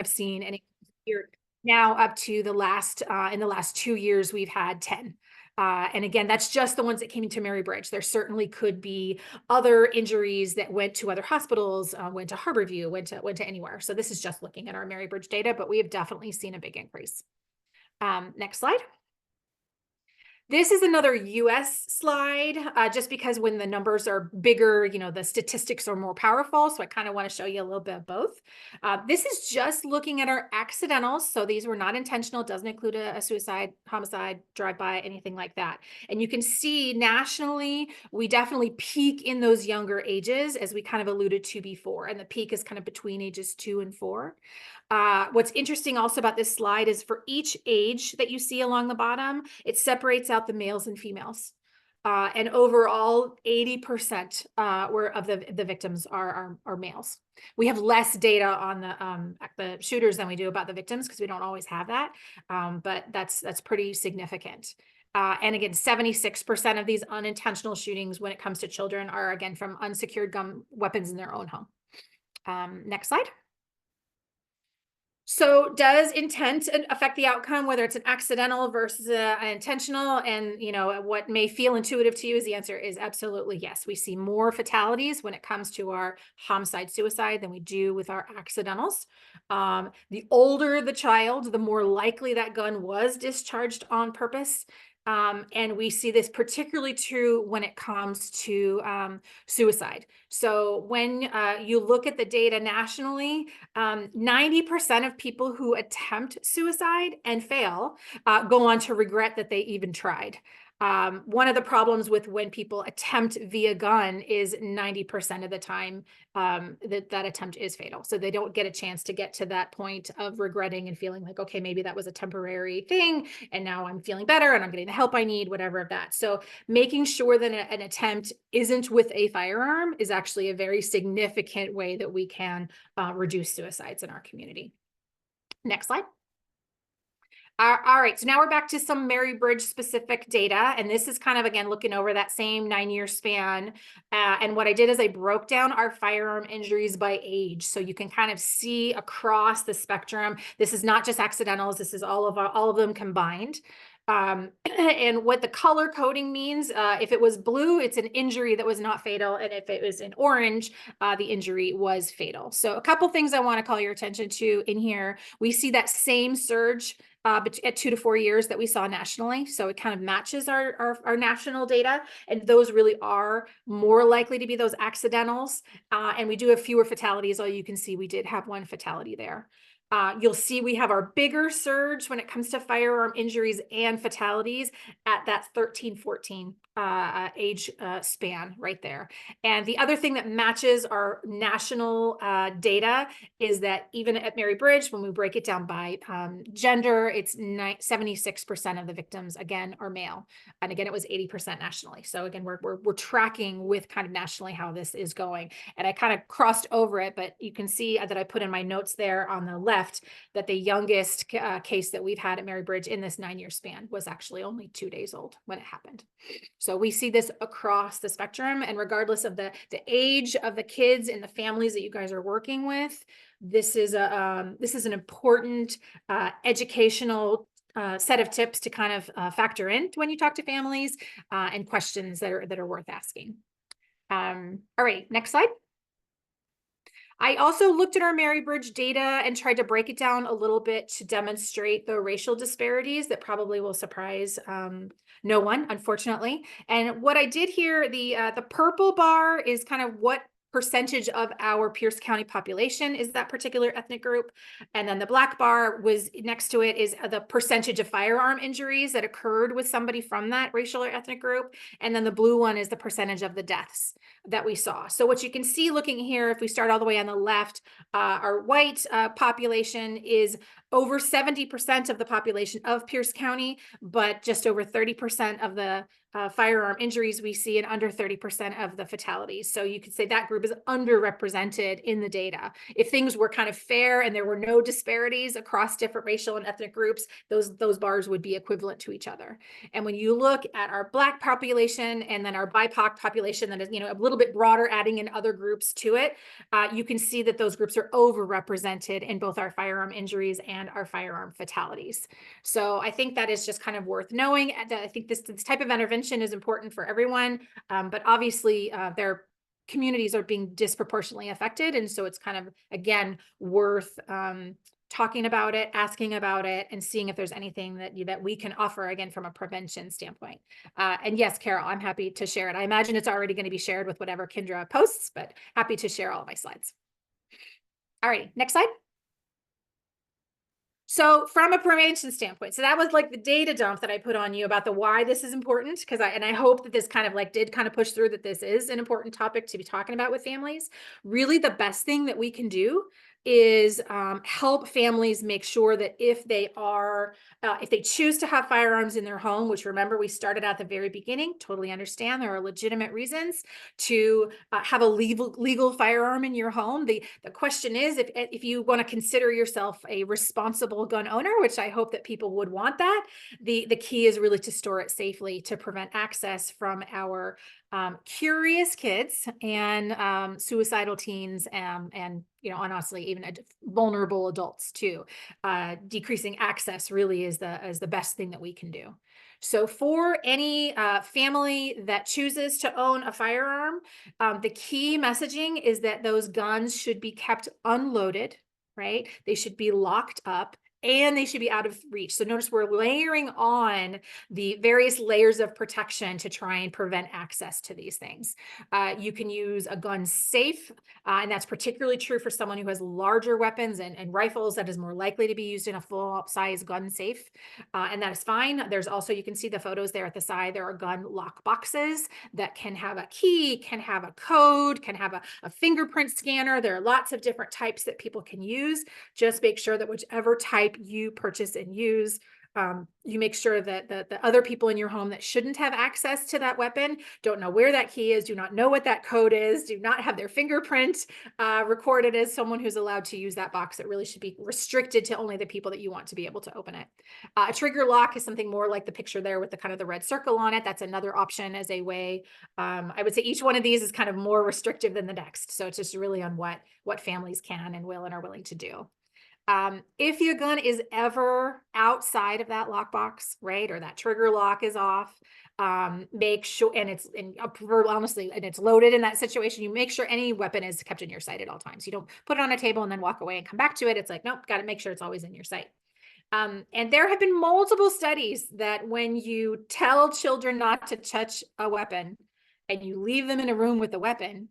seen, and here now up to the last, in the last 2 years, we've had 10. And again, that's just the ones that came into Mary Bridge. There certainly could be other injuries that went to other hospitals, went to Harborview, went to anywhere. So this is just looking at our Mary Bridge data, but we have definitely seen a big increase. Next slide. This is another US slide, just because when the numbers are bigger, you know, the statistics are more powerful. So I kind of want to show you a little bit of both. This is just looking at our accidentals. So these were not intentional, doesn't include a suicide, homicide, drive-by, anything like that. And you can see nationally, we definitely peak in those younger ages, as we kind of alluded to before. And the peak is kind of between ages 2 and 4. What's interesting also about this slide is for each age that you see along the bottom, it separates out the males and females. And overall, 80% of the victims are males. We have less data on the shooters than we do about the victims, because we don't always have that. But that's pretty significant. And again, 76% of these unintentional shootings when it comes to children are, again, from unsecured gun weapons in their own home. Next slide. So does intent affect the outcome, whether it's an accidental versus an intentional? And, you know, what may feel intuitive to you is the answer is absolutely yes. We see more fatalities when it comes to our homicide suicide than we do with our accidentals. The older the child, the more likely that gun was discharged on purpose. And we see this particularly true when it comes to suicide. So when you look at the data nationally, 90% of people who attempt suicide and fail go on to regret that they even tried. One of the problems with when people attempt via gun is 90% of the time that attempt is fatal. So they don't get a chance to get to that point of regretting and feeling like, okay, maybe that was a temporary thing, and now I'm feeling better and I'm getting the help I need, whatever of that. So making sure that an attempt isn't with a firearm is actually a very significant way that we can reduce suicides in our community. Next slide. All right, so now we're back to some Mary Bridge specific data, and this is kind of, again, looking over that same 9-year span. And what I did is I broke down our firearm injuries by age, so you can kind of see across the spectrum. This is not just accidentals, this is all of them combined. And what the color coding means, if it was blue, it's an injury that was not fatal. And if it was in orange, the injury was fatal. So a couple things I want to call your attention to in here. We see that same surge at 2 to 4 years that we saw nationally. So it kind of matches our national data. And those really are more likely to be those accidentals. And we do have fewer fatalities. All you can see, we did have one fatality there. You'll see we have our bigger surge when it comes to firearm injuries and fatalities at that 13, 14 age span right there. And the other thing that matches our national data is that even at Mary Bridge, when we break it down by gender, it's 76% of the victims, again, are male. And again, it was 80% nationally. So again, we're tracking with kind of nationally how this is going. And I kind of crossed over it, but you can see that I put in my notes there on the left that the youngest case that we've had at Mary Bridge in this 9-year span was actually only 2 days old when it happened. So we see this across the spectrum, and regardless of the age of the kids and the families that you guys are working with, this is an important educational set of tips to kind of factor in when you talk to families and questions that are worth asking. All right, next slide. I also looked at our Mary Bridge data and tried to break it down a little bit to demonstrate the racial disparities that probably will surprise no one, unfortunately. And what I did here, the purple bar is kind of what percentage of our Pierce County population is that particular ethnic group. And then the black bar was next to it is the percentage of firearm injuries that occurred with somebody from that racial or ethnic group. And then the blue one is the percentage of the deaths that we saw. So what you can see looking here, if we start all the way on the left, our white population is over 70% of the population of Pierce County, but just over 30% of the firearm injuries we see and under 30% of the fatalities. So you could say that group is underrepresented in the data. If things were kind of fair and there were no disparities across different racial and ethnic groups, those bars would be equivalent to each other. And when you look at our Black population and then our BIPOC population that is, a little bit broader, adding in other groups to it, you can see that those groups are overrepresented in both our firearm injuries and our firearm fatalities. So I think that is just kind of worth knowing. I think this type of intervention is important for everyone, but obviously their communities are being disproportionately affected. And so it's kind of, again, worth talking about it, asking about it, and seeing if there's anything that we can offer, again, from a prevention standpoint. And yes, Carol, I'm happy to share it. I imagine it's already going to be shared with whatever Kendra posts, but happy to share all of my slides. All right, next slide. So from a prevention standpoint, so that was like the data dump that I put on you about the why this is important, because I hope that this kind of did kind of push through that this is an important topic to be talking about with families. Really, the best thing that we can do is help families make sure that if they choose to have firearms in their home, which, remember, we started at the very beginning, totally understand there are legitimate reasons to have a legal firearm in your home. The question is, if you want to consider yourself a responsible gun owner, which I hope that people would want that, the key is really to store it safely to prevent access from our curious kids and suicidal teens and honestly, even vulnerable adults too. Decreasing access really is the best thing that we can do. So for any family that chooses to own a firearm, the key messaging is that those guns should be kept unloaded, right? They should be locked up, and they should be out of reach. So notice we're layering on the various layers of protection to try and prevent access to these things. You can use a gun safe, and that's particularly true for someone who has larger weapons and rifles. That is more likely to be used in a full-size gun safe, and that is fine. There's also, you can see the photos there at the side, there are gun lock boxes that can have a key, can have a code, can have a fingerprint scanner. There are lots of different types that people can use. Just make sure that whichever type you purchase and use, you make sure that the other people in your home that shouldn't have access to that weapon, don't know where that key is, do not know what that code is, do not have their fingerprint recorded as someone who's allowed to use that box. It really should be restricted to only the people that you want to be able to open it. A trigger lock is something more like the picture there with the kind of the red circle on it. That's another option as a way. I would say each one of these is kind of more restrictive than the next. So it's just really on what families can and will and are willing to do. If your gun is ever outside of that lockbox, right, or that trigger lock is off, make sure, and honestly, and it's loaded in that situation, you make sure any weapon is kept in your sight at all times. You don't put it on a table and then walk away and come back to it. It's like, nope, got to make sure it's always in your sight. And there have been multiple studies that when you tell children not to touch a weapon and you leave them in a room with a weapon,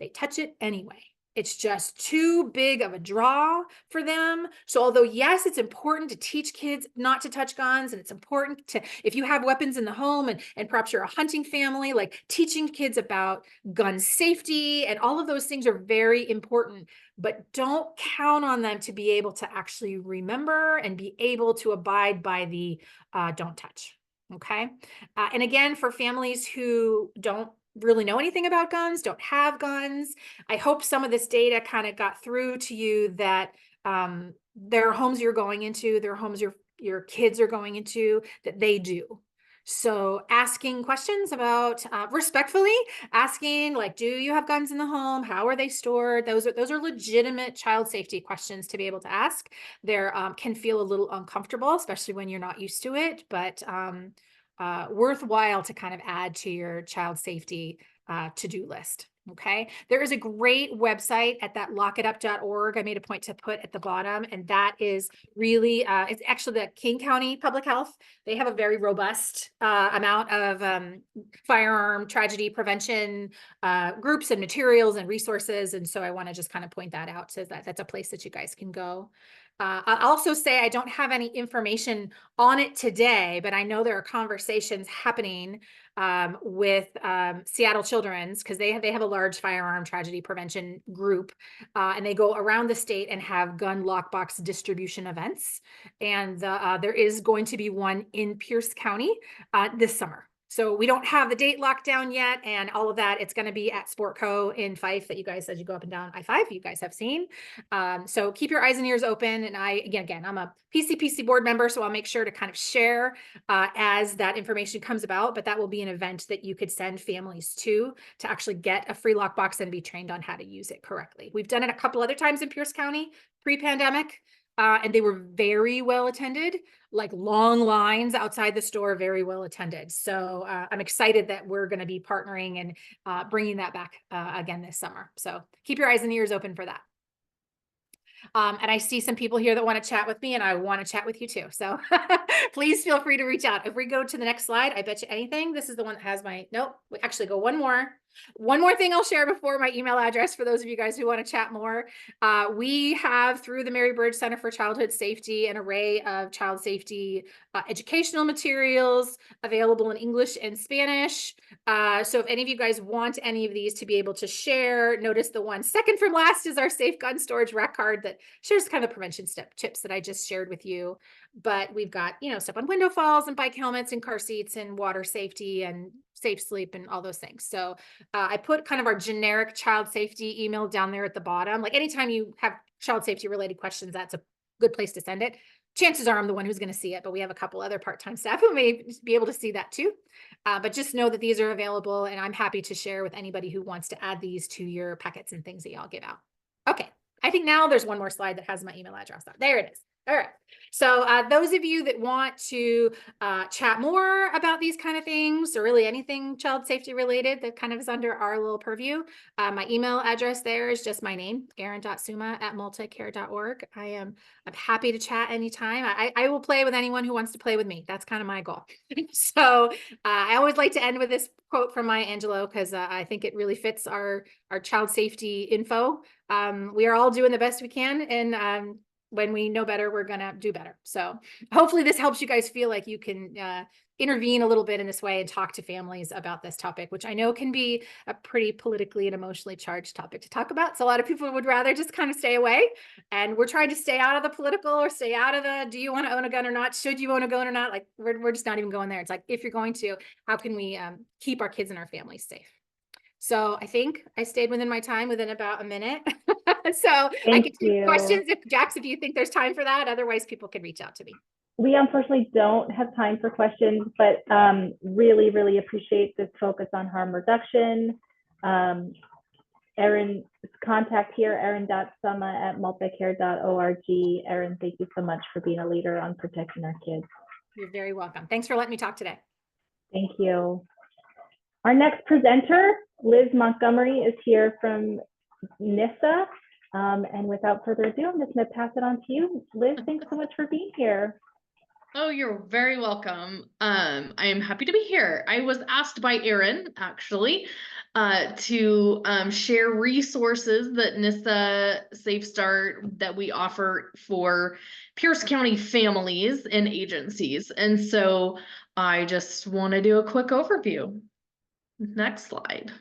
they touch it anyway. It's just too big of a draw for them. So although, yes, it's important to teach kids not to touch guns, and it's important to, if you have weapons in the home and perhaps you're a hunting family, like teaching kids about gun safety and all of those things are very important, but don't count on them to be able to actually remember and be able to abide by the don't touch. Okay. And again, for families who don't really know anything about guns, don't have guns, I hope some of this data kind of got through to you that there are homes you're going into, there are homes your kids are going into, that they do. So asking questions about, respectfully asking, like, do you have guns in the home? How are they stored? Those are legitimate child safety questions to be able to ask. They're can feel a little uncomfortable, especially when you're not used to it, but worthwhile to kind of add to your child safety to-do list. Okay. There is a great website at that lockitup.org. I made a point to put at the bottom, and that is really, it's actually the King County Public Health. They have a very robust amount of firearm tragedy prevention groups and materials and resources. And so I want to just kind of point that out, so that's a place that you guys can go. I'll also say I don't have any information on it today, but I know there are conversations happening with Seattle Children's, because they have a large firearm tragedy prevention group, and they go around the state and have gun lockbox distribution events. And there is going to be one in Pierce County this summer. So we don't have the date locked down yet and all of that. It's going to be at Sportco in Fife that you guys, as you go up and down I-5, you guys have seen. So keep your eyes and ears open. And again, I'm a PCPC board member, so I'll make sure to kind of share as that information comes about. But that will be an event that you could send families to actually get a free lockbox and be trained on how to use it correctly. We've done it a couple other times in Pierce County pre-pandemic. And they were very well attended, like long lines outside the store, very well attended. So I'm excited that we're going to be partnering and bringing that back again this summer. So keep your eyes and ears open for that. And I see some people here that want to chat with me, and I want to chat with you too. So please feel free to reach out. If we go to the next slide, I bet you anything, this is the one that has my, nope, we actually go one more. One more thing I'll share before my email address for those of you guys who want to chat more. We have, through the Mary Bird Center for Childhood Safety, an array of child safety educational materials available in English and Spanish. So if any of you guys want any of these to be able to share, notice the one second from last is our Safe Gun Storage Rec Card that shares kind of prevention tips that I just shared with you. But we've got, stuff on window falls and bike helmets and car seats and water safety and safe sleep and all those things. So I put kind of our generic child safety email down there at the bottom. Like anytime you have child safety related questions, that's a good place to send it. Chances are I'm the one who's going to see it, but we have a couple other part-time staff who may be able to see that too. But just know that these are available, and I'm happy to share with anybody who wants to add these to your packets and things that y'all give out. Okay. I think now there's one more slide that has my email address on. There it is. All right. So those of you that want to chat more about these kind of things, or really anything child safety related that kind of is under our little purview, my email address there is just my name, erin.summa@multicare.org. I'm happy to chat anytime. I will play with anyone who wants to play with me. That's kind of my goal. So I always like to end with this quote from Maya Angelou, because I think it really fits our child safety info. We are all doing the best we can, and when we know better, we're going to do better. So hopefully this helps you guys feel like you can intervene a little bit in this way and talk to families about this topic, which I know can be a pretty politically and emotionally charged topic to talk about. So a lot of people would rather just kind of stay away. And we're trying to stay out of the political, or stay out of the, do you want to own a gun or not? Should you own a gun or not? Like we're just not even going there. It's like, if you're going to, how can we keep our kids and our families safe? So I think I stayed within my time within about a minute. So I can take questions if you think there's time for that. Otherwise, people can reach out to me. We unfortunately don't have time for questions, but really, really appreciate this focus on harm reduction. Erin's contact here, erin.summa@multicare.org. Erin, thank you so much for being a leader on protecting our kids. You're very welcome. Thanks for letting me talk today. Thank you. Our next presenter, Liz Montgomery, is here from NISSA. And without further ado, I'm just going to pass it on to you. Liz, thanks so much for being here. Oh, you're very welcome. I am happy to be here. I was asked by Erin, actually, to share resources that NISSA Safe Start that we offer for Pierce County families and agencies. And so I just want to do a quick overview. Next slide.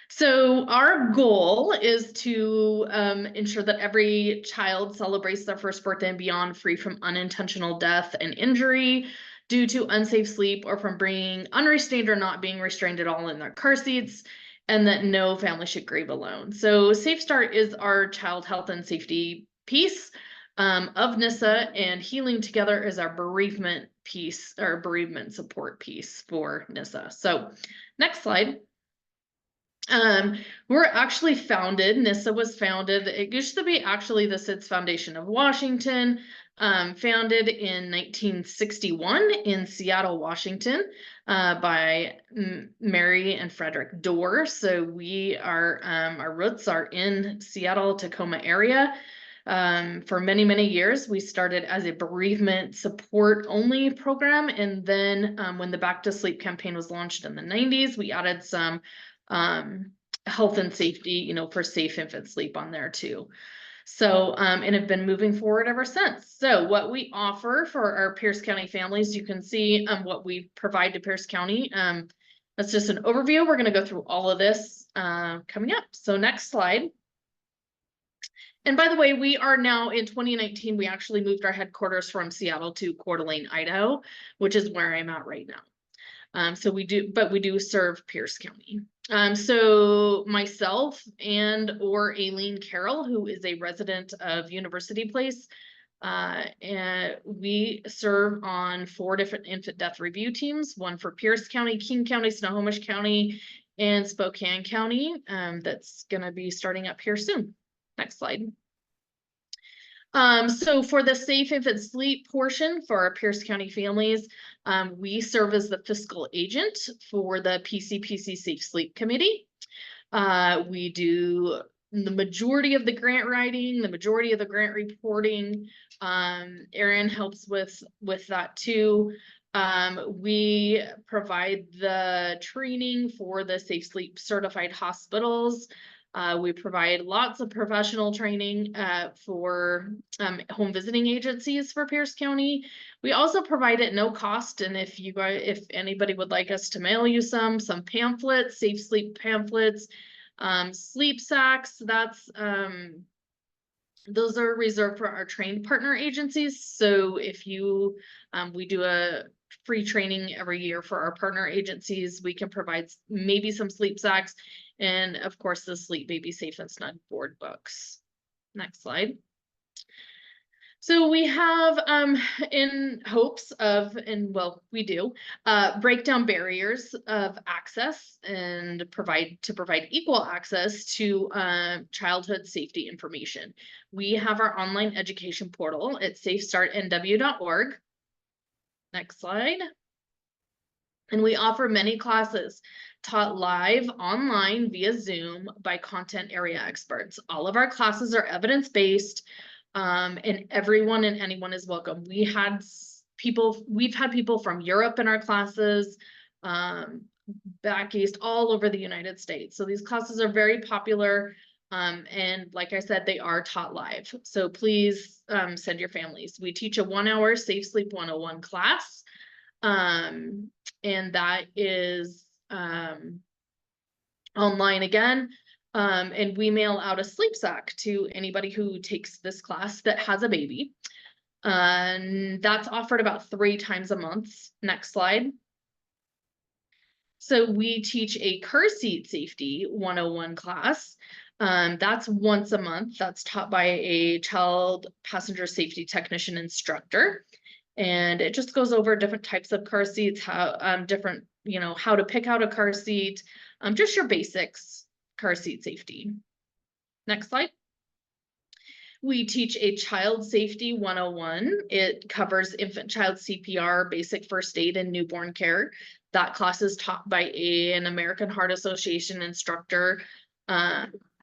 So our goal is to ensure that every child celebrates their first birthday and beyond free from unintentional death and injury due to unsafe sleep, or from being unrestrained or not being restrained at all in their car seats, and that no family should grieve alone. So Safe Start is our child health and safety piece of NISSA, and Healing Together is our bereavement piece, or bereavement support piece for NISSA. So next slide. We're actually founded, NISSA was founded, it used to be actually the SIDS Foundation of Washington, founded in 1961 in Seattle, Washington, by Mary and Frederick Dorr. So we are, our roots are in Seattle, Tacoma area. For many, many years, we started as a bereavement support only program. And then when the Back to Sleep campaign was launched in the 90s, we added some health and safety, for safe infant sleep on there too. So, and have been moving forward ever since. So what we offer for our Pierce County families, you can see what we provide to Pierce County. That's just an overview. We're going to go through all of this coming up. So next slide. And by the way, we are now in 2019, we actually moved our headquarters from Seattle to Coeur d'Alene, Idaho, which is where I'm at right now. So we do serve Pierce County. So myself or Aileen Carroll, who is a resident of University Place, and we serve on 4 different infant death review teams, one for Pierce County, King County, Snohomish County, and Spokane County. That's gonna be starting up here soon. Next slide. So for the safe infant sleep portion for our Pierce County families, we serve as the fiscal agent for the PCPC Safe Sleep Committee. We do the majority of the grant writing, the majority of the grant reporting. Erin helps with that too. We provide the training for the Safe Sleep certified hospitals. We provide lots of professional training for home visiting agencies for Pierce County. We also provide it no cost, and if anybody would like us to mail you some pamphlets, safe sleep pamphlets, sleep sacks, those are reserved for our trained partner agencies. So if you, we do a free training every year for our partner agencies, we can provide maybe some sleep sacks, and of course the Sleep Baby Safe and Snug board books. Next slide. So we have, in hopes of, we do, break down barriers of access and provide equal access to childhood safety information. We have our online education portal at safestartnw.org. Next slide. And we offer many classes taught live online via Zoom by content area experts. All of our classes are evidence-based. And everyone and anyone is welcome. We've had people from Europe in our classes, back east, all over the United States. So these classes are very popular. And like I said, they are taught live. So please send your families. We teach a 1-hour Safe Sleep 101 class. And that is online again. And we mail out a sleep sack to anybody who takes this class that has a baby. And that's offered about 3 times a month. Next slide. So we teach a car seat safety 101 class. That's once a month. That's taught by a child passenger safety technician instructor. And it just goes over different types of car seats, how how to pick out a car seat, just your basics. Car seat safety. Next slide. We teach a child safety 101. It covers infant child CPR, basic first aid, and newborn care. That class is taught by an American Heart Association instructor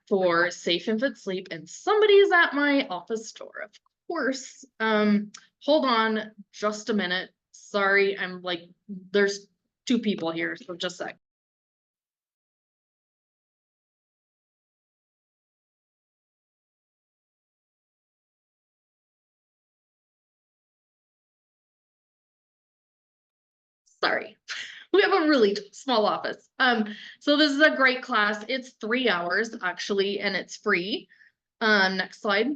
for safe infant sleep. And somebody is at my office door, of course. Hold on just a minute. Sorry, there's 2 people here, so just a sec. Sorry, we have a really small office. So this is a great class. It's 3 hours actually, and it's free. Next slide.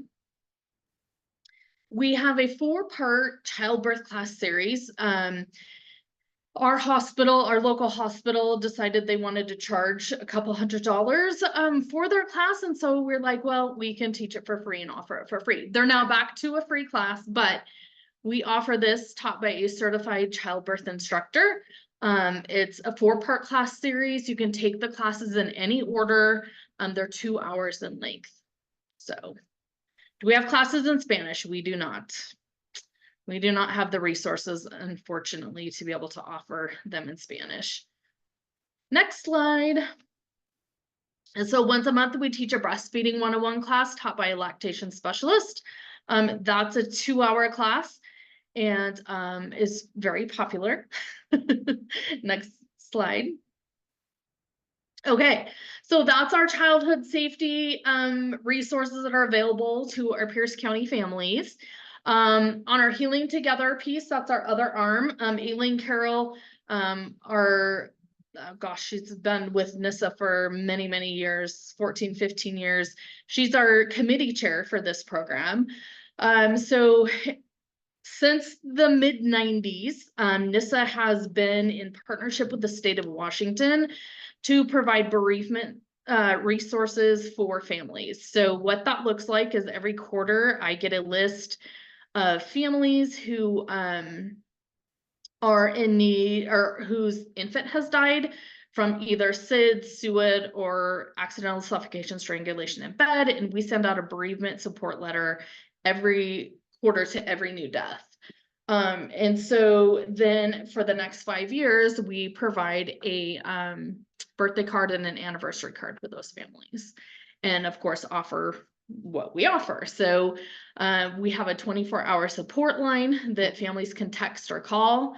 We have a 4-part childbirth class series. Our local hospital decided they wanted to charge a couple $100 for their class. And so we're like, well, we can teach it for free and offer it for free. They're now back to a free class, but we offer this taught by a certified childbirth instructor. It's a 4-part class series. You can take the classes in any order. They're 2 hours in length. So do we have classes in Spanish? We do not. We do not have the resources, unfortunately, to be able to offer them in Spanish. Next slide. And so once a month, we teach a breastfeeding 101 class taught by a lactation specialist. That's a 2-hour class and is very popular. Next slide. Okay, so that's our childhood safety resources that are available to our Pierce County families. On our Healing Together piece, that's our other arm. Aileen Carroll, gosh, she's been with NISSA for many, many years, 14, 15 years. She's our committee chair for this program. So since the mid-90s, NISSA has been in partnership with the state of Washington to provide bereavement resources for families. So what that looks like is every quarter I get a list of families who are in need or whose infant has died from either SIDS, SUID, or accidental suffocation, strangulation in bed. And we send out a bereavement support letter every quarter to every new death. And so then for the next 5 years, we provide a birthday card and an anniversary card for those families. And of course, offer what we offer. So we have a 24-hour support line that families can text or call.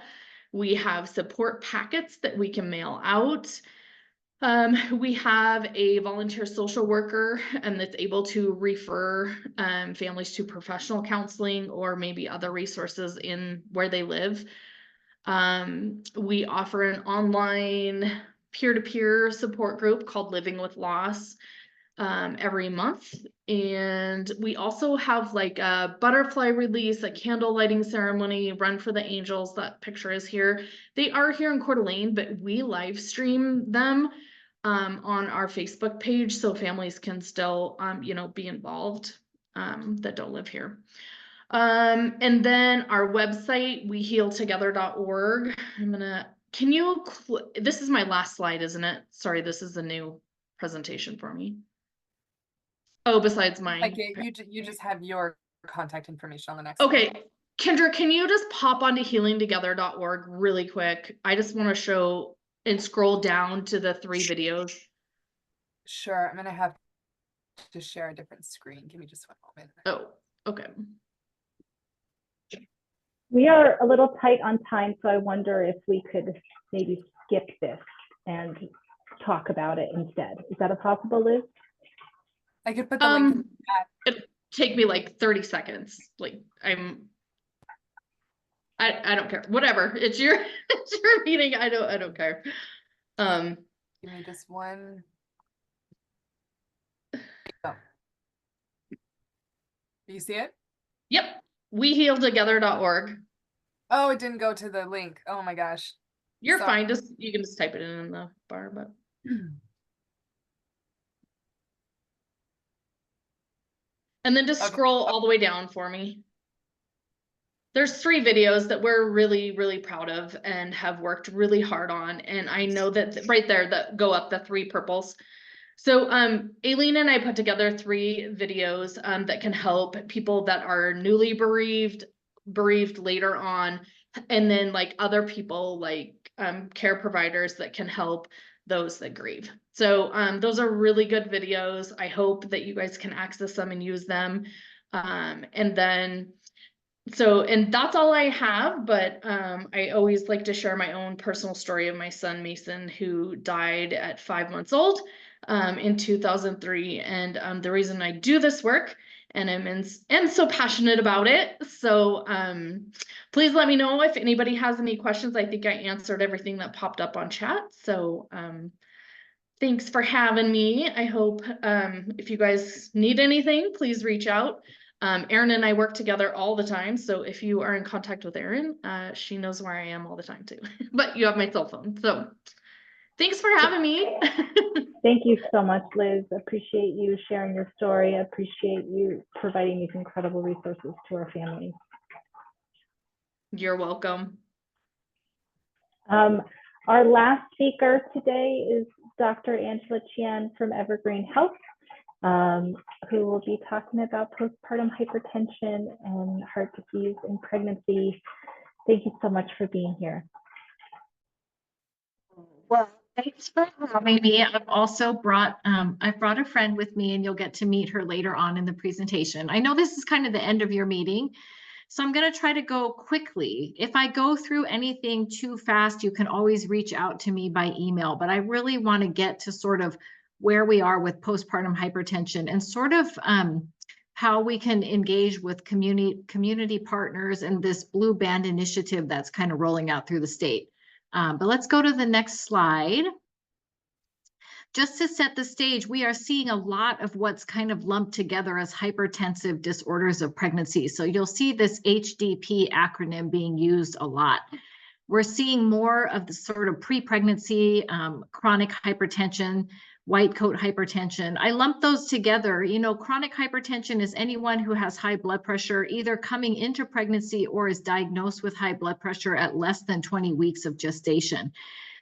We have support packets that we can mail out. We have a volunteer social worker that's able to refer families to professional counseling or maybe other resources in where they live. We offer an online peer-to-peer support group called Living with Loss every month. And we also have like a butterfly release, a candle lighting ceremony, Run for the Angels. That picture is here. They are here in Coeur d'Alene, but we live stream them on our Facebook page, so families can still, be involved that don't live here. And then our website, wehealtogether.org. This is my last slide, isn't it? Sorry, this is the new presentation for me. Oh, besides mine. Okay, you just have your contact information on the next Okay. slide. Kendra, can you just pop onto healingtogether.org really quick? I just want to show and scroll down to the 3 videos. Sure, I'm gonna have to share a different screen. Give me just one moment. Oh, okay. We are a little tight on time, so I wonder if we could maybe skip this and talk about it instead. Is that a possible, Liz? I could put the link in the chat. It'd take me like 30 seconds. Like I don't care. Whatever. It's your meeting. I don't care. Give me just one. Oh. Do you see it? Yep. wehealtogether.org. Oh, it didn't go to the link. Oh my gosh. You're Sorry. fine. You can just type it in the bar, but and then just scroll all the way down for me. There's 3 videos that we're really, really proud of and have worked really hard on. And I know that right there that go up, the 3 purples. So Aileen and I put together 3 videos that can help people that are newly bereaved later on, and then like other people like care providers that can help those that grieve. So those are really good videos. I hope that you guys can access them and use them. And that's all I have, but I always like to share my own personal story of my son, Mason, who died at 5 months old in 2003. And the reason I do this work and I'm so passionate about it. So please let me know if anybody has any questions. I think I answered everything that popped up on chat. So thanks for having me. I hope if you guys need anything, please reach out. Erin and I work together all the time. So if you are in contact with Erin, she knows where I am all the time too, but you have my cell phone. So thanks for having me. Thank you so much, Liz. Appreciate you sharing your story. Appreciate you providing these incredible resources to our families. You're welcome. Our last speaker today is Dr. Angela Chien from Evergreen Health, who will be talking about postpartum hypertension and heart disease in pregnancy. Thank you so much for being here. Well, thanks for having me. I've also brought a friend with me, and you'll get to meet her later on in the presentation. I know this is kind of the end of your meeting, So I'm going to try to go quickly. If I go through anything too fast, you can always reach out to me by email, but I really want to get to sort of where we are with postpartum hypertension and sort of how we can engage with community partners and this Blue Band initiative that's kind of rolling out through the state. But let's go to the next slide. Just to set the stage, we are seeing a lot of what's kind of lumped together as hypertensive disorders of pregnancy. So you'll see this HDP acronym being used a lot. We're seeing more of the sort of pre-pregnancy, chronic hypertension, white coat hypertension. I lump those together. You know, chronic hypertension is anyone who has high blood pressure, either coming into pregnancy or is diagnosed with high blood pressure at less than 20 weeks of gestation.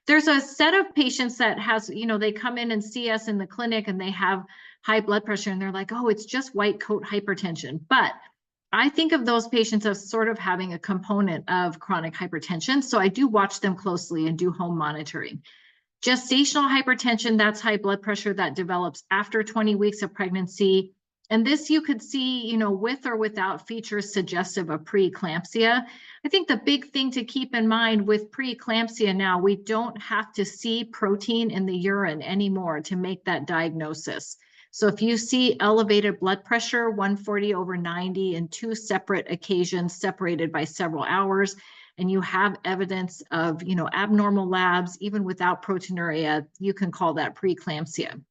There's a set of patients that has, you know, they come in and see us in the clinic and they have high blood pressure and they're like, oh, it's just white coat hypertension. But I think of those patients as sort of having a component of chronic hypertension. So I do watch them closely and do home monitoring. Gestational hypertension, that's high blood pressure that develops after 20 weeks of pregnancy. And this you could see, you know, with or without features suggestive of preeclampsia. I think the big thing to keep in mind with preeclampsia now, we don't have to see protein in the urine anymore to make that diagnosis. So if you see elevated blood pressure, 140/90 in two separate occasions separated by several hours, and you have evidence of, you know, abnormal labs, even without proteinuria, you can call that preeclampsia.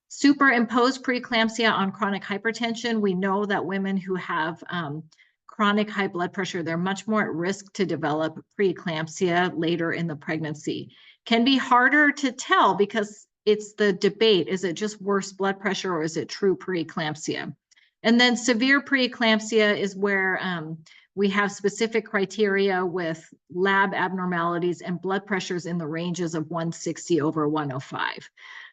Superimposed preeclampsia on chronic hypertension, we know that women who have chronic high blood pressure, they're much more at risk to develop preeclampsia later in the pregnancy. Can be harder to tell because it's the debate, is it just worse blood pressure or is it true preeclampsia? And then severe preeclampsia is where we have specific criteria with lab abnormalities and blood pressures in the ranges of 160/105.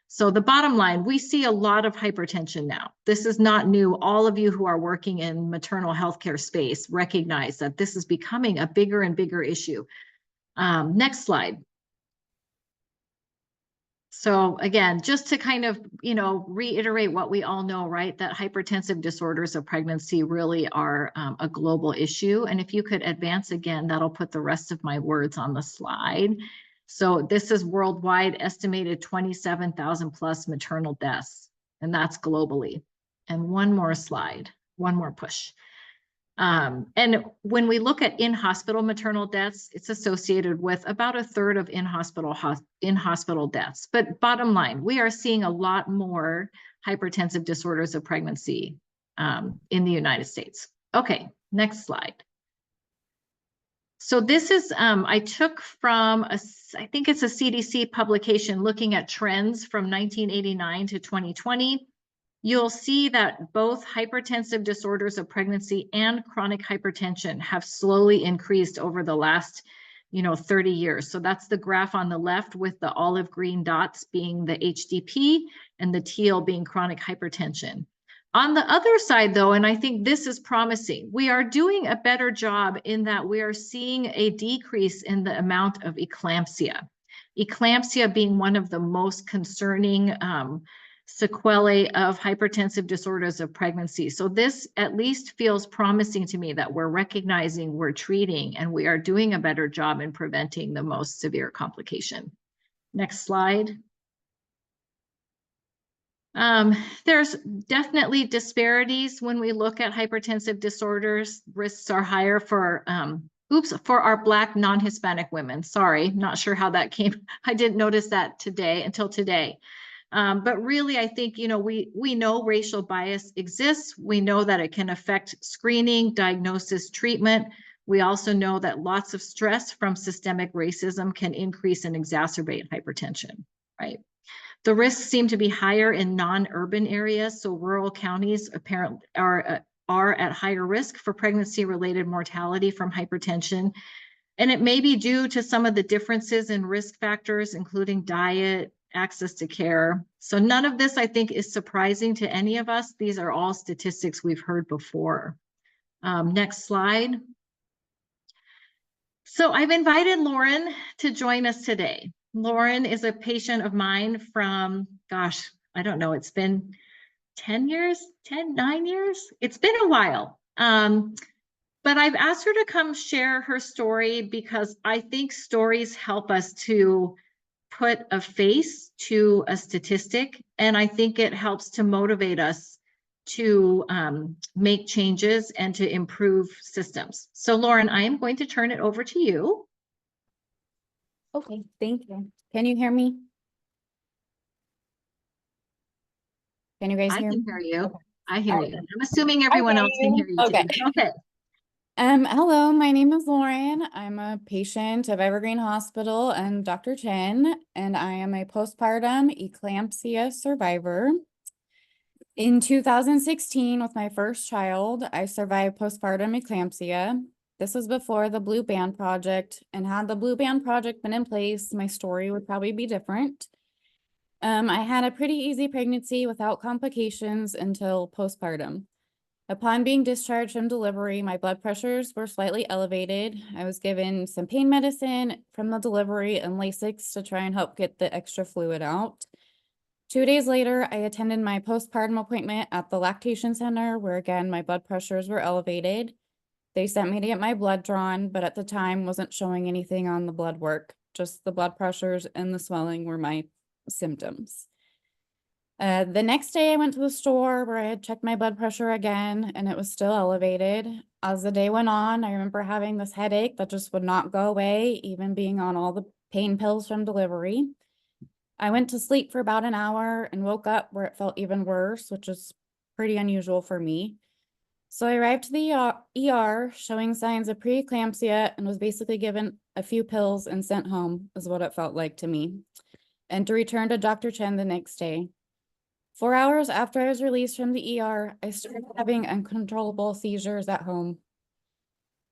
So the bottom line, we see a lot of hypertension now. This is not new. All of you who are working in maternal healthcare space recognize that this is becoming a bigger and bigger issue. Next slide. So again, just to kind of, you know, reiterate what we all know, right? That hypertensive disorders of pregnancy really are a global issue. And if you could advance again, that'll put the rest of my words on the slide. So this is worldwide estimated 27,000 plus maternal deaths, and that's globally. And one more slide, one more push. And when we look at in-hospital maternal deaths, it's associated with about a third of in-hospital deaths. But bottom line, we are seeing a lot more hypertensive disorders of pregnancy in the United States. Okay, next slide. So this is, I took from, I think it's a CDC publication looking at trends from 1989 to 2020. You'll see that both hypertensive disorders of pregnancy and chronic hypertension have slowly increased over the last, 30 years. So that's the graph on the left with the olive green dots being the HDP and the teal being chronic hypertension. On the other side, though, and I think this is promising, we are doing a better job in that we are seeing a decrease in the amount of eclampsia. Eclampsia being one of the most concerning sequelae of hypertensive disorders of pregnancy. So this at least feels promising to me that we're recognizing, we're treating, and we are doing a better job in preventing the most severe complication. Next slide. There's definitely disparities when we look at hypertensive disorders. Risks are higher for, for our Black non-Hispanic women. Sorry, not sure how that came. I didn't notice that today until today. But really, I think, we know racial bias exists. We know that it can affect screening, diagnosis, treatment. We also know that lots of stress from systemic racism can increase and exacerbate hypertension, right? The risks seem to be higher in non-urban areas, so rural counties apparently are at higher risk for pregnancy-related mortality from hypertension. And it may be due to some of the differences in risk factors, including diet, access to care. So none of this, I think, is surprising to any of us. These are all statistics we've heard before. Next slide. So I've invited Lauren to join us today. Lauren is a patient of mine from, gosh, I don't know, it's been 9 years? It's been a while. But I've asked her to come share her story because I think stories help us to put a face to a statistic. And I think it helps to motivate us to make changes and to improve systems. So Lauren, I am going to turn it over to you. Okay, thank you. Can you hear me? Can you guys I hear me? can hear you. Okay. I hear Alright. you. I'm assuming everyone hear else can you. hear you Okay. too. Okay. Hello, my name is Lauren. I'm a patient of Evergreen Hospital and Dr. Chien, and I am a postpartum eclampsia survivor. In 2016, with my first child, I survived postpartum eclampsia. This was before the Blue Band Project, and had the Blue Band Project been in place, my story would probably be different. I had a pretty easy pregnancy without complications until postpartum. Upon being discharged from delivery, my blood pressures were slightly elevated. I was given some pain medicine from the delivery and Lasix to try and help get the extra fluid out. 2 days later, I attended my postpartum appointment at the lactation center, where again, my blood pressures were elevated. They sent me to get my blood drawn, but at the time wasn't showing anything on the blood work. Just the blood pressures and the swelling were my symptoms. The next day I went to the store where I had checked my blood pressure again, and it was still elevated. As the day went on, I remember having this headache that just would not go away, even being on all the pain pills from delivery. I went to sleep for about an hour and woke up where it felt even worse, which is pretty unusual for me. So I arrived to the ER showing signs of preeclampsia and was basically given a few pills and sent home, is what it felt like to me, and to return to Dr. Chien the next day. 4 hours after I was released from the ER, I started having uncontrollable seizures at home.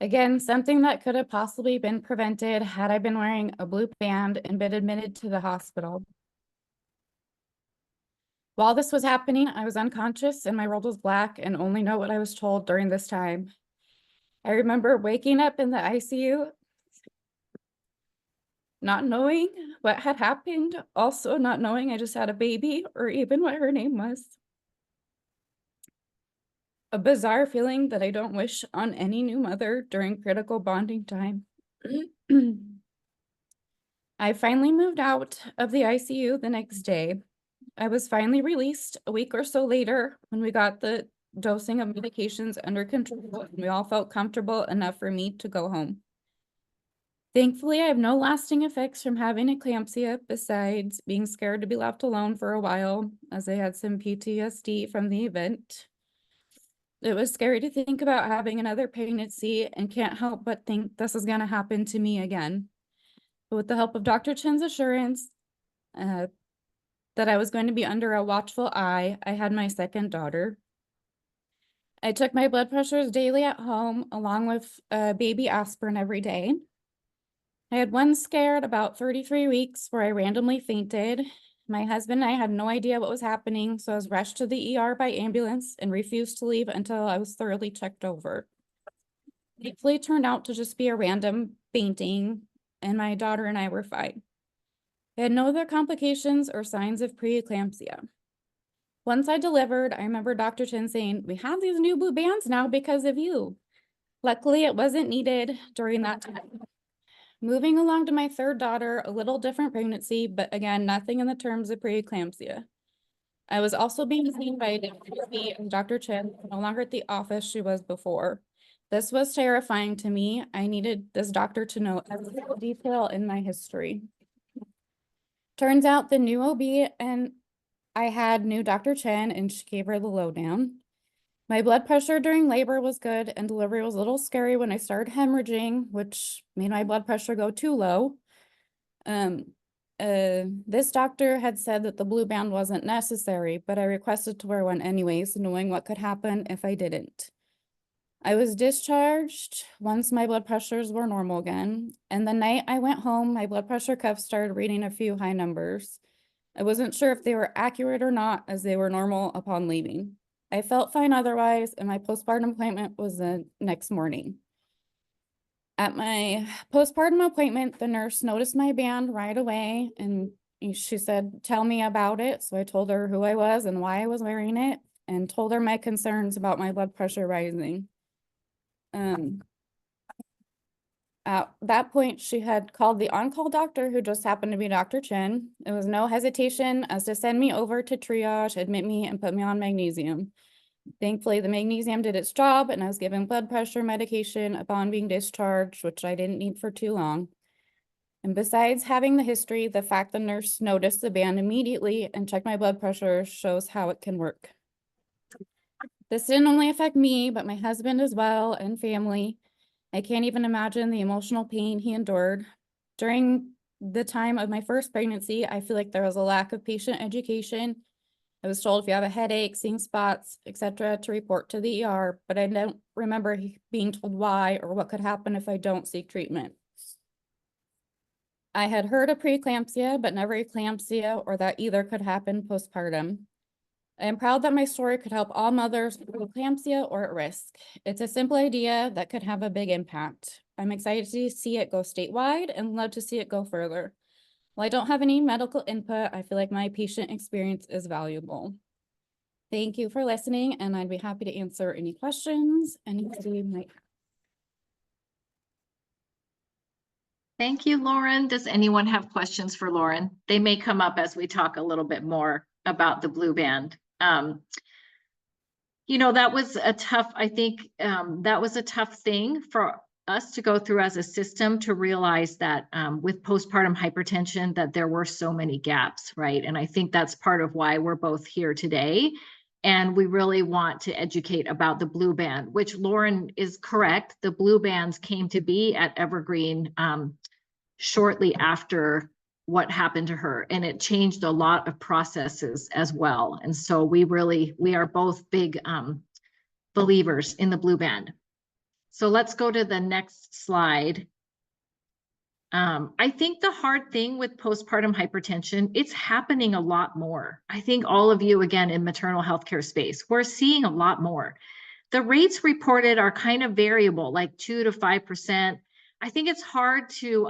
Again, something that could have possibly been prevented had I been wearing a blue band and been admitted to the hospital. While this was happening, I was unconscious and my world was black and only know what I was told during this time. I remember waking up in the ICU, not knowing what had happened, also not knowing I just had a baby or even what her name was. A bizarre feeling that I don't wish on any new mother during critical bonding time. I finally moved out of the ICU the next day. I was finally released a week or so later when we got the dosing of medications under control and we all felt comfortable enough for me to go home. Thankfully, I have no lasting effects from having eclampsia besides being scared to be left alone for a while, as I had some PTSD from the event. It was scary to think about having another pregnancy and can't help but think this is going to happen to me again. But with the help of Dr. Chien's assurance that I was going to be under a watchful eye, I had my second daughter. I took my blood pressures daily at home, along with baby aspirin every day. I had one scare at about 33 weeks where I randomly fainted. My husband and I had no idea what was happening, so I was rushed to the ER by ambulance and refused to leave until I was thoroughly checked over. Thankfully, it turned out to just be a random fainting, and my daughter and I were fine. I had no other complications or signs of preeclampsia. Once I delivered, I remember Dr. Chien saying, "We have these new blue bands now because of you." Luckily, it wasn't needed during that time. Moving along to my third daughter, a little different pregnancy, but again, nothing in the terms of preeclampsia. I was also being seen by Dr. Chien, no longer at the office she was before. This was terrifying to me. I needed this doctor to know every detail in my history. Turns out the new OB and I had knew Dr. Chien, and she gave her the lowdown. My blood pressure during labor was good and delivery was a little scary when I started hemorrhaging, which made my blood pressure go too low. This doctor had said that the blue band wasn't necessary, but I requested to wear one anyways, knowing what could happen if I didn't. I was discharged once my blood pressures were normal again, and the night I went home, my blood pressure cuff started reading a few high numbers. I wasn't sure if they were accurate or not, as they were normal upon leaving. I felt fine otherwise, and my postpartum appointment was the next morning. At my postpartum appointment, the nurse noticed my band right away, and she said, "Tell me about it." So I told her who I was and why I was wearing it, and told her my concerns about my blood pressure rising. At that point, she had called the on-call doctor, who just happened to be Dr. Chien. It was no hesitation as to send me over to triage, admit me, and put me on magnesium. Thankfully, the magnesium did its job, and I was given blood pressure medication upon being discharged, which I didn't need for too long. And besides having the history, the fact the nurse noticed the band immediately and checked my blood pressure shows how it can work. This didn't only affect me, but my husband as well, and family. I can't even imagine the emotional pain he endured. During the time of my first pregnancy, I feel like there was a lack of patient education. I was told if you have a headache, seeing spots, etc., to report to the ER, but I don't remember being told why or what could happen if I don't seek treatment. I had heard of preeclampsia, but never eclampsia, or that either could happen postpartum. I am proud that my story could help all mothers with preeclampsia or at risk. It's a simple idea that could have a big impact. I'm excited to see it go statewide and love to see it go further. While I don't have any medical input, I feel like my patient experience is valuable. Thank you for listening, and I'd be happy to answer any questions anybody might have. Thank you, Lauren. Does anyone have questions for Lauren? They may come up as we talk a little bit more about the blue band. You know, that was a tough, I think, that was a tough thing for us to go through as a system, to realize that with postpartum hypertension, that there were so many gaps, right? And I think that's part of why we're both here today. And we really want to educate about the blue band, which Lauren is correct. The blue bands came to be at Evergreen shortly after what happened to her, and it changed a lot of processes as well. And so we are both big believers in the blue band. So let's go to the next slide. I think the hard thing with postpartum hypertension, it's happening a lot more. I think all of you, again, in maternal healthcare space, we're seeing a lot more. The rates reported are kind of variable, like 2 to 5%. I think it's hard to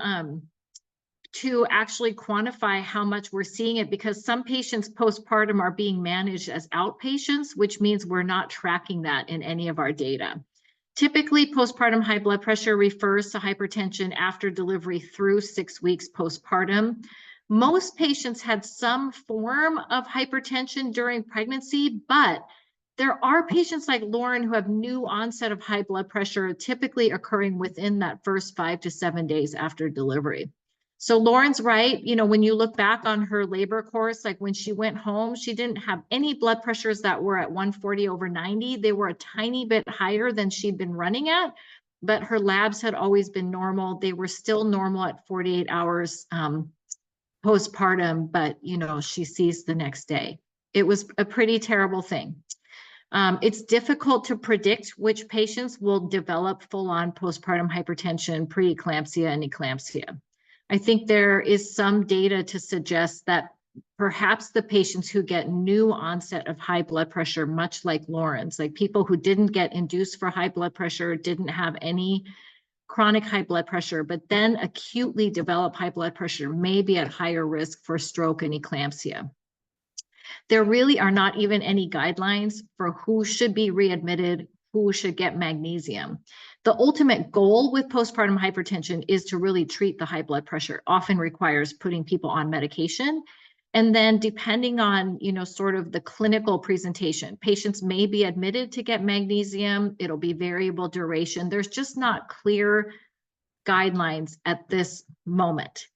actually quantify how much we're seeing it, because some patients postpartum are being managed as outpatients, which means we're not tracking that in any of our data. Typically, postpartum high blood pressure refers to hypertension after delivery through 6 weeks postpartum. Most patients had some form of hypertension during pregnancy, but there are patients like Lauren who have new onset of high blood pressure, typically occurring within that first 5 to 7 days after delivery. So Lauren's right. You know, when you look back on her labor course, like when she went home, she didn't have any blood pressures that were at 140/90. They were a tiny bit higher than she'd been running at, but her labs had always been normal. They were still normal at 48 hours postpartum, but you know, she seized the next day. It was a pretty terrible thing. It's difficult to predict which patients will develop full-on postpartum hypertension, preeclampsia, and eclampsia. I think there is some data to suggest that perhaps the patients who get new onset of high blood pressure, much like Lauren's, like people who didn't get induced for high blood pressure, didn't have any chronic high blood pressure, but then acutely develop high blood pressure, may be at higher risk for stroke and eclampsia. There really are not even any guidelines for who should be readmitted, who should get magnesium. The ultimate goal with postpartum hypertension is to really treat the high blood pressure. Often requires putting people on medication. And then depending on, you know, sort of the clinical presentation, patients may be admitted to get magnesium. It'll be variable duration. There's just not clear guidelines at this moment.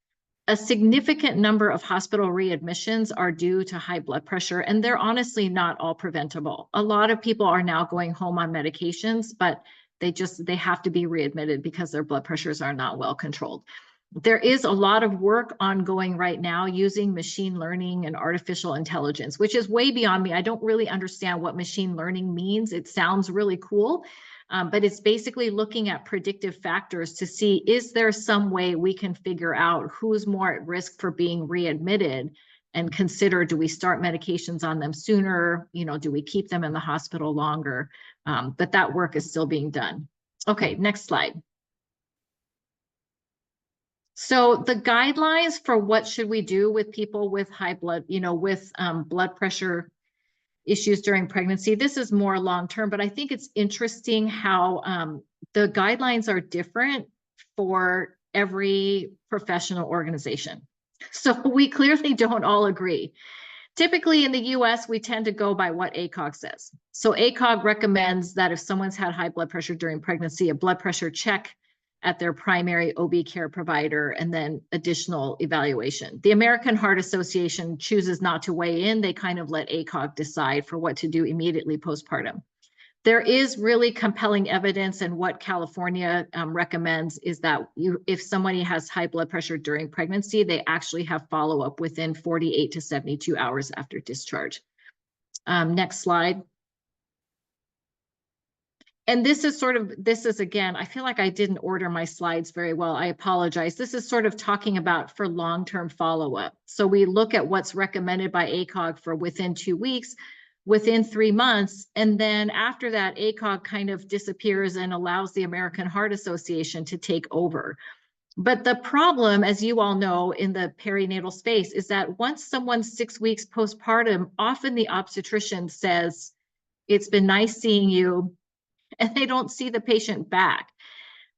A significant number of hospital readmissions are due to high blood pressure, and they're honestly not all preventable. A lot of people are now going home on medications, but they have to be readmitted because their blood pressures are not well controlled. There is a lot of work ongoing right now using machine learning and artificial intelligence, which is way beyond me. I don't really understand what machine learning means. It sounds really cool, but it's basically looking at predictive factors to see, is there some way we can figure out who's more at risk for being readmitted, and consider, do we start medications on them sooner? You know, do we keep them in the hospital longer? But that work is still being done. Okay, next slide. So the guidelines for what should we do with people with high blood, you know, with blood pressure issues during pregnancy. This is more long-term, but I think it's interesting how the guidelines are different for every professional organization. So we clearly don't all agree. Typically in the US, we tend to go by what ACOG says. So ACOG recommends that if someone's had high blood pressure during pregnancy, a blood pressure check at their primary OB care provider, and then additional evaluation. The American Heart Association chooses not to weigh in. They kind of let ACOG decide for what to do immediately postpartum. There is really compelling evidence, and what California recommends is that if somebody has high blood pressure during pregnancy, they actually have follow-up within 48 to 72 hours after discharge. Next slide. And this is again, I feel like I didn't order my slides very well. I apologize. This is sort of talking about for long-term follow-up. So we look at what's recommended by ACOG for within 2 weeks, within 3 months, and then after that, ACOG kind of disappears and allows the American Heart Association to take over. But the problem, as you all know, in the perinatal space is that once someone's 6 weeks postpartum, often the obstetrician says, "It's been nice seeing you," and they don't see the patient back.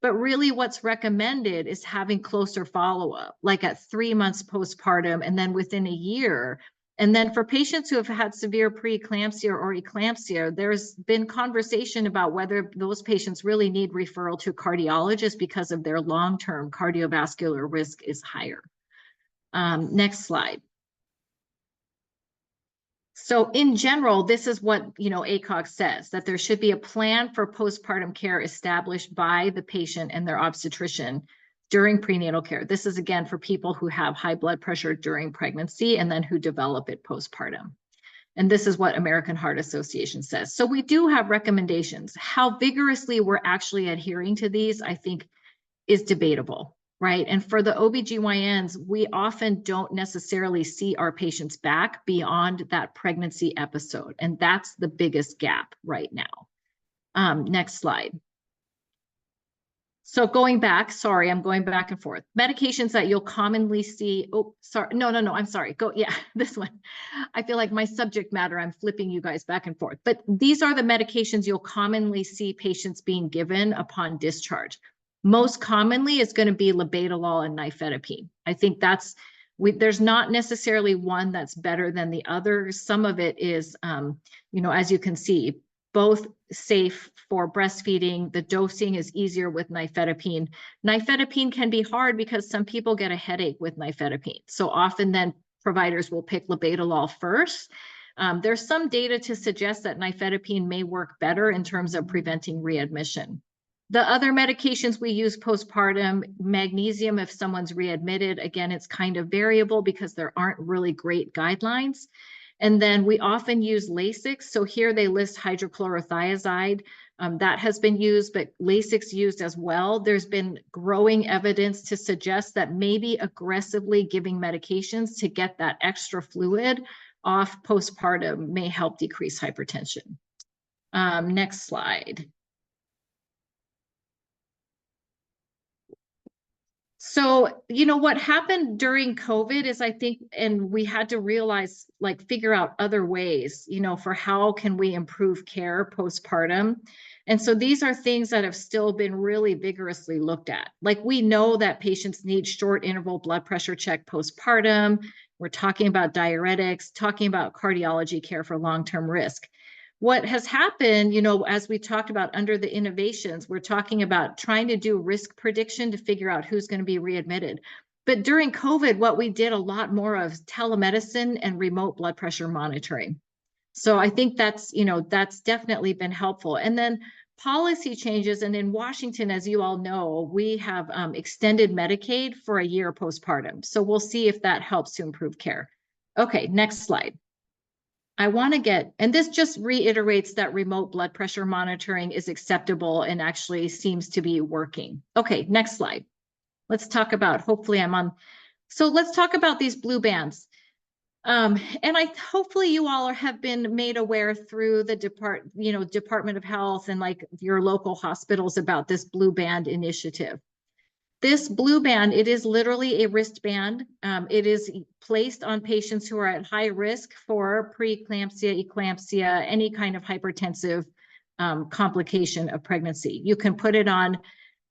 But really what's recommended is having closer follow-up, like at 3 months postpartum and then within a year. And then for patients who have had severe preeclampsia or eclampsia, there's been conversation about whether those patients really need referral to a cardiologist because of their long-term cardiovascular risk is higher. Next slide. So in general, this is what, ACOG says, that there should be a plan for postpartum care established by the patient and their obstetrician during prenatal care. This is again for people who have high blood pressure during pregnancy and then who develop it postpartum. And this is what American Heart Association says. So we do have recommendations. How vigorously we're actually adhering to these, I think, is debatable. Right. And for the OBGYNs, we often don't necessarily see our patients back beyond that pregnancy episode. And that's the biggest gap right now. Next slide. So going back, sorry, I'm going back and forth. Medications that you'll commonly see. Oh, sorry. No, I'm sorry. This one. I feel like my subject matter, I'm flipping you guys back and forth. But these are the medications you'll commonly see patients being given upon discharge. Most commonly, it's going to be labetalol and nifedipine. I think there's not necessarily one that's better than the other. Some of it is, as you can see, both safe for breastfeeding. The dosing is easier with nifedipine. Nifedipine can be hard because some people get a headache with nifedipine. So often then providers will pick labetalol first. There's some data to suggest that nifedipine may work better in terms of preventing readmission. The other medications we use postpartum, magnesium, if someone's readmitted, again, it's kind of variable because there aren't really great guidelines. And then we often use Lasix. So here they list hydrochlorothiazide. That has been used, but Lasix used as well. There's been growing evidence to suggest that maybe aggressively giving medications to get that extra fluid off postpartum may help decrease hypertension. Next slide. So, what happened during COVID is, I think, and we had to realize, figure out other ways, for how can we improve care postpartum. And so these are things that have still been really vigorously looked at. We know that patients need short interval blood pressure check postpartum. We're talking about diuretics, talking about cardiology care for long-term risk. What has happened, as we talked about under the innovations, we're talking about trying to do risk prediction to figure out who's going to be readmitted. But during COVID, what we did a lot more of telemedicine and remote blood pressure monitoring. So I think that's definitely been helpful. And then policy changes. And in Washington, as you all know, we have extended Medicaid for a year postpartum. So we'll see if that helps to improve care. Okay, next slide. And this just reiterates that remote blood pressure monitoring is acceptable and actually seems to be working. Okay, next slide. Let's talk about, so let's talk about these blue bands. And hopefully you all have been made aware through the Department of Health and your local hospitals about this blue band initiative. This blue band, it is literally a wristband. It is placed on patients who are at high risk for preeclampsia, eclampsia, any kind of hypertensive complication of pregnancy. You can put it on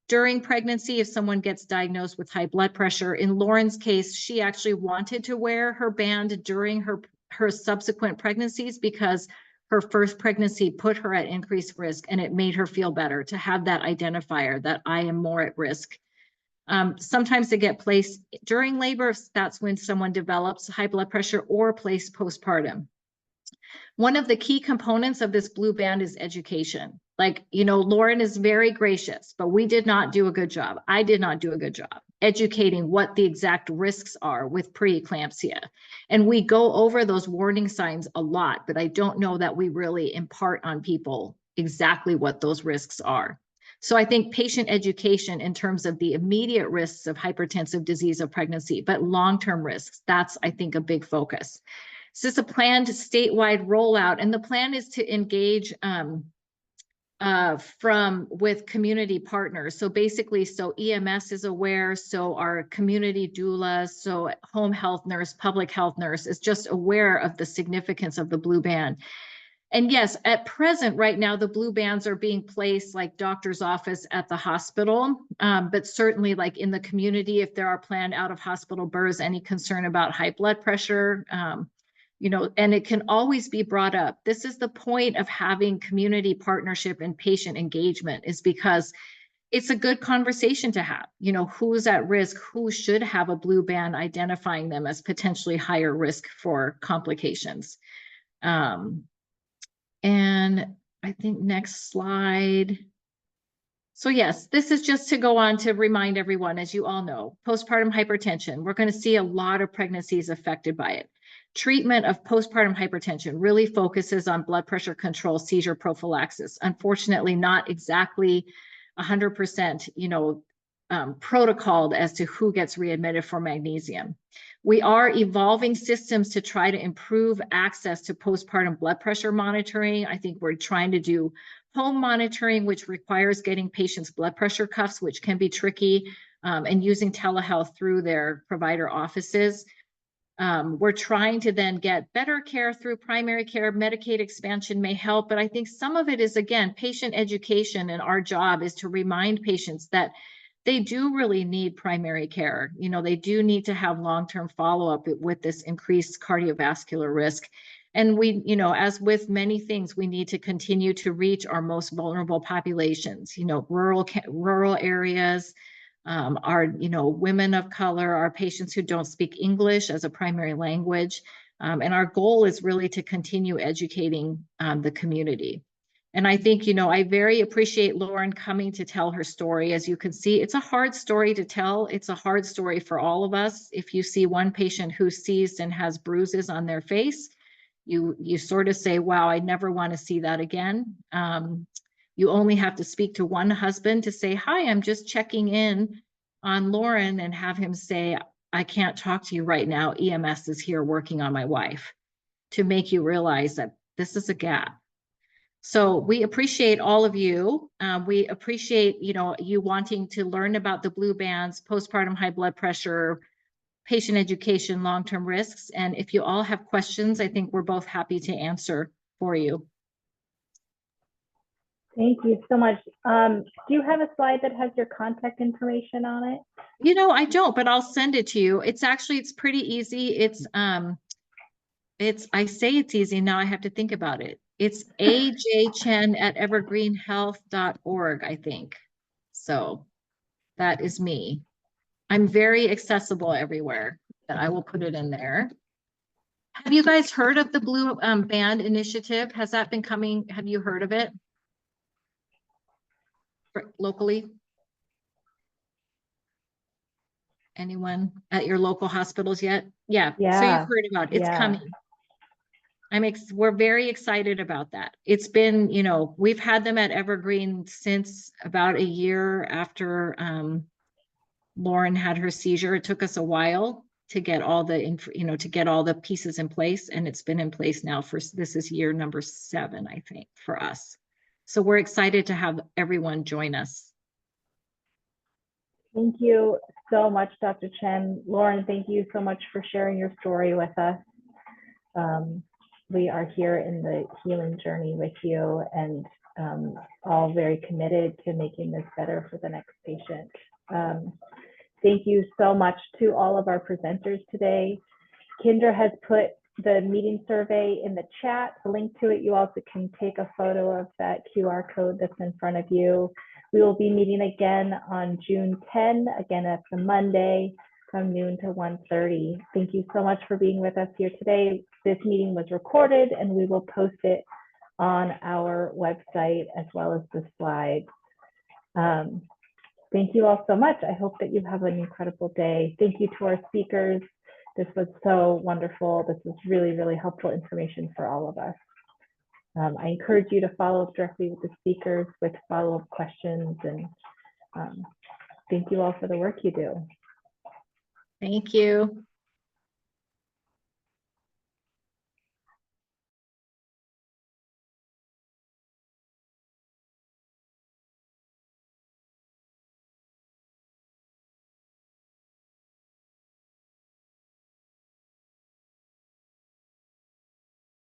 during pregnancy if someone gets diagnosed with high blood pressure. In Lauren's case, she actually wanted to wear her band during her subsequent pregnancies because her first pregnancy put her at increased risk, and it made her feel better to have that identifier that I am more at risk. Sometimes they get placed during labor. That's when someone develops high blood pressure, or placed postpartum. One of the key components of this blue band is education. Like, you know, Lauren is very gracious, but we did not do a good job. I did not do a good job educating what the exact risks are with preeclampsia. And we go over those warning signs a lot, but I don't know that we really impart on people exactly what those risks are. So I think patient education in terms of the immediate risks of hypertensive disease of pregnancy, but long-term risks, that's, I think, a big focus. This is a planned statewide rollout, and the plan is to engage with community partners. So basically, so EMS is aware, so our community doulas, so home health nurse, public health nurse is just aware of the significance of the blue band. And yes, at present, right now, the blue bands are being placed like doctor's office at the hospital, but certainly like in the community, if there are planned out of hospital births, any concern about high blood pressure, you know, and it can always be brought up. This is the point of having community partnership and patient engagement, is because it's a good conversation to have. You know, who's at risk, who should have a blue band identifying them as potentially higher risk for complications. And I think next slide. So yes, this is just to go on to remind everyone, as you all know, postpartum hypertension, we're going to see a lot of pregnancies affected by it. Treatment of postpartum hypertension really focuses on blood pressure control, seizure prophylaxis. Unfortunately, not exactly 100%, you know, protocoled as to who gets readmitted for magnesium. We are evolving systems to try to improve access to postpartum blood pressure monitoring. I think we're trying to do home monitoring, which requires getting patients blood pressure cuffs, which can be tricky, and using telehealth through their provider offices. We're trying to then get better care through primary care. Medicaid expansion may help, but I think some of it is, again, patient education, and our job is to remind patients that they do really need primary care. You know, they do need to have long-term follow-up with this increased cardiovascular risk. And we, you know, as with many things, we need to continue to reach our most vulnerable populations, you know, rural areas, our, you know, women of color, our patients who don't speak English as a primary language. And our goal is really to continue educating the community. And I think, you know, I very appreciate Lauren coming to tell her story. As you can see, it's a hard story to tell. It's a hard story for all of us. If you see one patient who's seized and has bruises on their face, you sort of say, wow, I never want to see that again. You only have to speak to one husband to say, hi, I'm just checking in on Lauren, and have him say, I can't talk to you right now. EMS is here working on my wife, to make you realize that this is a gap. So we appreciate all of you. We appreciate, you know, you wanting to learn about the blue bands, postpartum high blood pressure, patient education, long-term risks. And if you all have questions, I think we're both happy to answer for you. Thank you so much. Do you have a slide that has your contact information on it? You know, I don't, but I'll send it to you. It's actually, it's pretty easy. It's I say it's easy, now I have to think about it. It's ajchen@evergreenhealth.org, I think. So that is me. I'm very accessible everywhere, and I will put it in there. Have you guys heard of the Blue Band Initiative? Has that been coming? Have you heard of it? Locally? Anyone at your local hospitals yet? Yeah. So you've heard about it. It's coming. We're very excited about that. It's been, you know, we've had them at Evergreen since about a year after Lauren had her seizure. It took us a while to get all the, you know, to get all the pieces in place, and it's been in place now for, this is year number 7, I think, for us. So we're excited to have everyone join us. Thank you so much, Dr. Chien. Lauren, thank you so much for sharing your story with us. We are here in the healing journey with you, and all very committed to making this better for the next patient. Thank you so much to all of our presenters today. Kendra has put the meeting survey in the chat, the link to it. You also can take a photo of that QR code that's in front of you. We will be meeting again on June 10, again, that's a Monday from noon to 1:30. Thank you so much for being with us here today. This meeting was recorded and we will post it on our website as well as the slides. Thank you all so much. I hope that you have an incredible day. Thank you to our speakers. This was so wonderful. This was really, really helpful information for all of us. I encourage you to follow up directly with the speakers with follow-up questions, and thank you all for the work you do. Thank you.